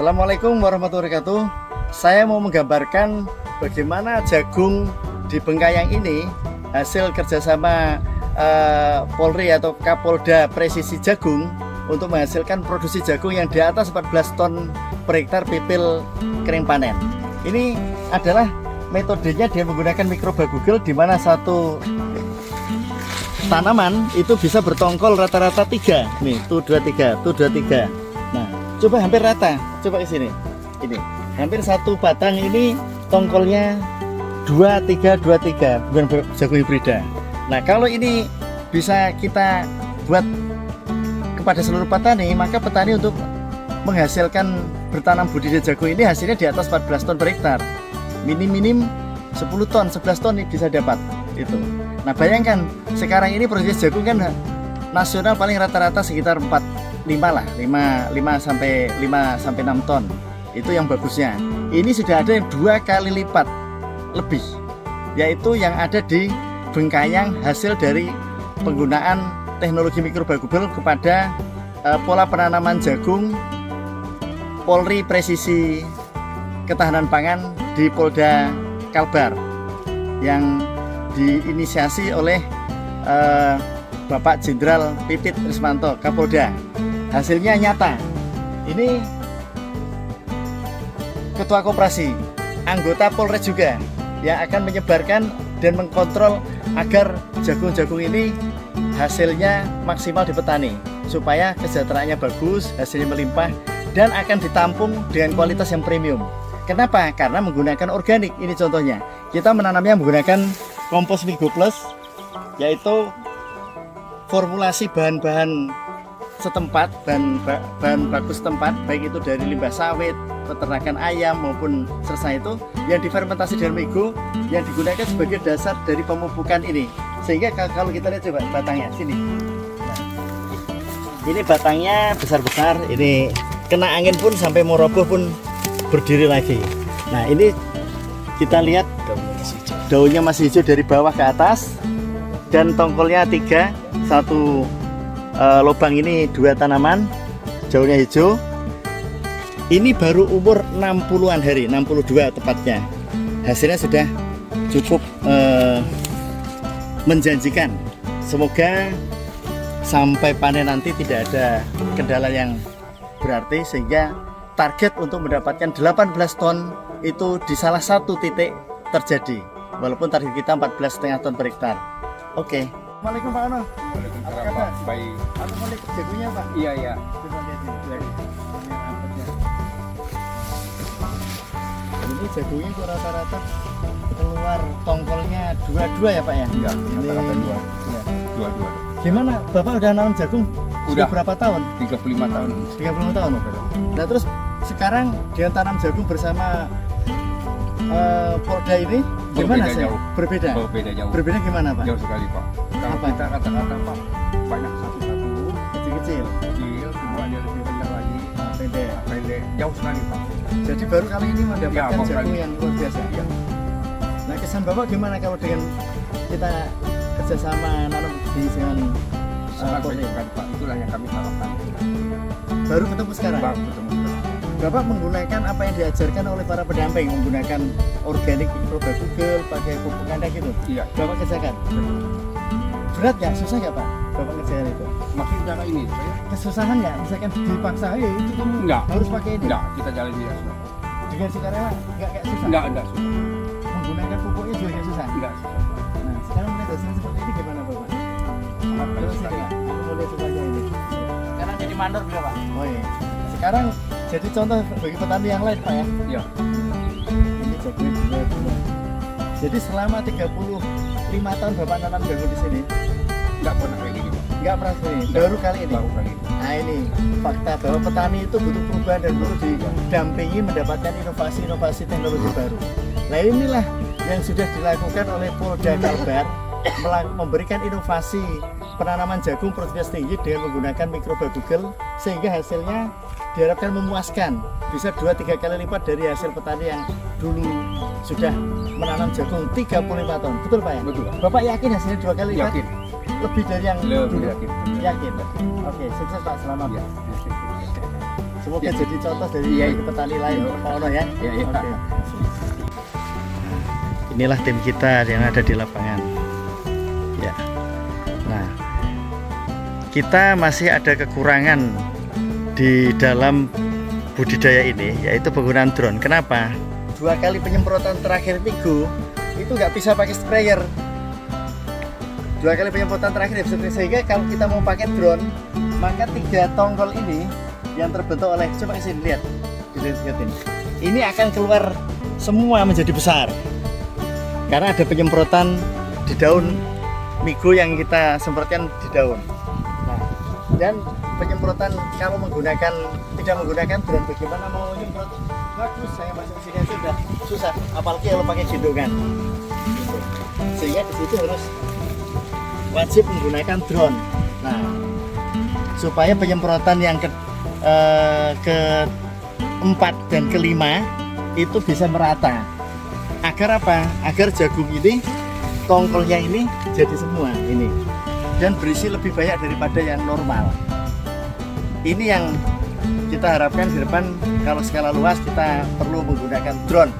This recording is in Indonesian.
Assalamualaikum warahmatullahi wabarakatuh. Saya mau menggambarkan bagaimana jagung di Bengkayang ini hasil kerjasama Polri atau Kapolda Presisi Jagung untuk menghasilkan produksi jagung yang di atas 14 ton per hektar pipil kering panen. Ini adalah metodenya dia menggunakan mikrobagugel, di mana satu tanaman itu bisa bertongkol rata-rata 3. Nih, tuh 23, tuh 23. Nah, coba hampir rata. Coba ke sini. Ini hampir satu batang ini tongkolnya 23, bukan jagung hibrida. Nah, kalau ini bisa kita buat kepada seluruh petani, maka petani untuk menghasilkan bertanam budidaya jagung ini hasilnya di atas 14 ton per hektar. Minim 10 ton, 11 ton bisa dapat itu. Nah, bayangkan sekarang ini produksi jagung kan nasional paling rata-rata sekitar 5 sampai 6 ton. Itu yang bagusnya. Ini sudah ada yang 2 kali lipat lebih, yaitu yang ada di Bengkayang hasil dari penggunaan teknologi mikrobagugel kepada pola penanaman jagung Polri Presisi Ketahanan Pangan di Polda Kalbar yang diinisiasi oleh Bapak Jenderal Pipit Rismanto Kapolda. Hasilnya nyata. Ini Ketua Koperasi, anggota Polres juga yang akan menyebarkan dan mengkontrol agar jagung-jagung ini hasilnya maksimal di petani, supaya kesejahteraannya bagus, hasilnya melimpah, dan akan ditampung dengan kualitas yang premium. Kenapa? Karena menggunakan organik. Ini contohnya, kita menanamnya menggunakan kompos Migo Plus, yaitu formulasi bahan-bahan setempat, bahan baku setempat, baik itu dari limbah sawit, peternakan ayam maupun sersa itu yang difermentasi dengan Migo, yang digunakan sebagai dasar dari pemupukan ini. Sehingga kalau kita lihat coba batangnya sini. Nah, ini batangnya besar-besar, ini kena angin pun sampai mau roboh pun berdiri lagi. Nah, ini kita lihat daunnya masih hijau dari bawah ke atas, dan tongkolnya 3, satu lubang ini 2 tanaman, daunnya hijau. Ini baru umur 60-an hari, 62 tepatnya. Hasilnya sudah cukup menjanjikan. Semoga sampai panen nanti tidak ada kendala yang berarti, sehingga target untuk mendapatkan 18 ton itu di salah satu titik terjadi, walaupun target kita 14,5 ton per hektar. Oke. Assalamualaikum Pak Ono. Waalaikumsalam Pak. Baik. Aku mau lihat jagungnya Pak. Iya. Coba lihat ini. Ini jagungnya kok rata-rata keluar tongkolnya 22 ya Pak ya? Iya, Ini rata-rata 2. ya. 2. Gimana? Bapak udah nanam jagung? Udah. Berapa tahun? 35 tahun. 35 tahun. Nah, terus sekarang dia tanam jagung bersama Polda ini gimana sih? Jauh. Berbeda. Berbeda jauh. Berbeda gimana Pak? Jauh sekali Pak. Kalau Apa? kita kata-kata Pak, banyak satu-satu Kecil-kecil. kecil, kemudian lebih rendah lagi, pendek, jauh sekali Pak. Jadi baru kali ini mendapatkan baru jagung kali. yang luar biasa. Iya. Nah, kesan Bapak gimana kalau dengan kita kerjasama nanam dengan Sangat Polri? baik sekali Pak. Itulah yang kami harapkan. Baru ketemu sekarang? Baru ketemu sekarang. Bapak menggunakan apa yang diajarkan oleh para pendamping, menggunakan organik mikrobagugel, pakai pupuk kandang gitu. Iya. Bapak kerjakan. Berat nggak? Susah nggak Pak? Bapak kerjakan itu. Makin cara ini, saya Kesusahan nggak? Misalkan dipaksa, ayo itu kamu Enggak. harus pakai ini. enggak, kita jalan dia sudah. Dengan sukarela nggak kayak susah. Enggak susah. Menggunakan pupuknya juga nggak susah. Enggak susah. Nah, sekarang melihat hasilnya seperti ini gimana Bapak? Sangat baik Terus sekali. ini Pak, aku mau lihat semuanya ini. Sekarang jadi mandor juga Pak. Oh iya. Sekarang jadi contoh bagi petani yang lain Pak ya. Iya. Ini jagungnya dua. Jadi selama 35 tahun Bapak nanam jagung di sini, Enggak pernah kayak gini Pak. nggak pernah seperti ini. Baru kali ini. Baru kali ini. Nah, ini fakta bahwa petani itu butuh perubahan dan butuh didampingi mendapatkan inovasi-inovasi teknologi baru. Nah, inilah yang sudah dilakukan oleh Polda Kalbar, memberikan inovasi penanaman jagung produktivitas tinggi dengan menggunakan mikrobagugel, sehingga hasilnya diharapkan memuaskan, bisa 2-3 kali lipat dari hasil petani yang dulu sudah menanam jagung 35 tahun. Betul Pak ya? Betul. Bapak yakin hasilnya 2 kali lipat? Yakin. Lebih dari yang Lebih dulu? yakin. Yakin. Oke, sukses Pak, selamat. Ya. Semoga Ya. jadi contoh dari Iya. petani lain. Pak Ono ya. Ya, ya, Pak. Oke. Inilah tim kita yang ada di lapangan. Ya. Nah, kita masih ada kekurangan di dalam budidaya ini, yaitu penggunaan drone. Kenapa? 2 kali penyemprotan terakhir minggu itu nggak bisa pakai sprayer. 2 kali penyemprotan terakhir ya, sehingga kalau kita mau pakai drone, maka 3 tongkol ini yang terbentuk oleh, coba kesini lihat, dilihat ini akan keluar semua menjadi besar karena ada penyemprotan di daun migo yang kita semprotkan di daun. Nah, dan penyemprotan kalau tidak menggunakan drone, bagaimana mau nyemprot bagus, saya masuk sini aja udah susah, apalagi kalau pakai gendongan gitu. Sehingga di situ harus wajib menggunakan drone. Nah, supaya penyemprotan yang keempat dan kelima itu bisa merata. Agar apa? Agar jagung ini tongkolnya ini jadi semua ini dan berisi lebih banyak daripada yang normal. Ini yang kita harapkan di depan kalau skala luas kita perlu menggunakan drone.